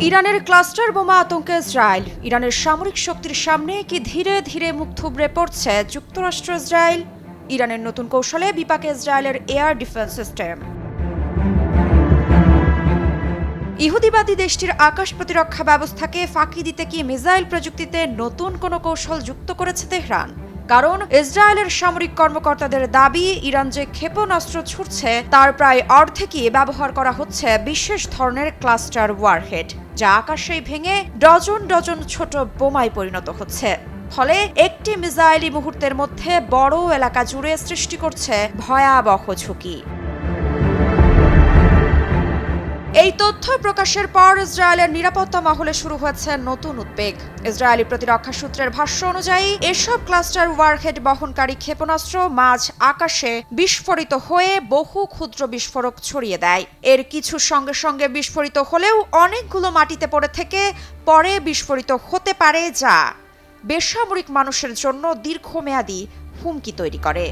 ইরানের ক্লাস্টার বোমা আতঙ্কে ইসরায়েল। ইরানের সামরিক শক্তির সামনে কি ধীরে ধীরে মুখ থুবড়ে পড়ছে যুক্তরাষ্ট্র ইসরায়েল? ইরানের নতুন কৌশলে বিপাকে ইসরায়েলের এয়ার ডিফেন্স সিস্টেম। ইহুদিবাদী দেশটির আকাশ প্রতিরক্ষা ব্যবস্থাকে ফাঁকি দিতে কি মিসাইল প্রযুক্তিতে নতুন কোনো কৌশল যুক্ত করেছে তেহরান? কারণ ইসরায়েলের সামরিক কর্মকর্তাদের দাবি, ইরান যে ক্ষেপণাস্ত্র ছুড়ছে তার প্রায় অর্ধেকই ব্যবহার করা হচ্ছে বিশেষ ধরনের ক্লাস্টার ওয়ারহেড, যা আকাশেই ভেঙে ডজন ডজন ছোট বোমায় পরিণত হচ্ছে। ফলে একটি মিসাইলই মুহূর্তের মধ্যে বড় এলাকা জুড়ে সৃষ্টি করছে ভয়াবহ ঝুঁকি। এই তথ্য প্রকাশের পর ইসরায়েলের নিরাপত্তা মহলে শুরু হয়েছে নতুন উদ্বেগ। ইসরায়েলি প্রতিরক্ষা সূত্রের ভাষ্য অনুযায়ী এসব ক্লাস্টার ওয়ারহেড বহনকারী ক্ষেপণাস্ত্র মাঝ আকাশে বিস্ফোরিত হয়ে বহু ক্ষুদ্র বিস্ফোরক ছড়িয়ে দেয়। এর কিছু সঙ্গে সঙ্গে বিস্ফোরিত হলেও অনেকগুলো মাটিতে পড়ে থেকে পরে বিস্ফোরিত হতে পারে, যা বেসামরিক মানুষের জন্য দীর্ঘমেয়াদী হুমকি তৈরি করে।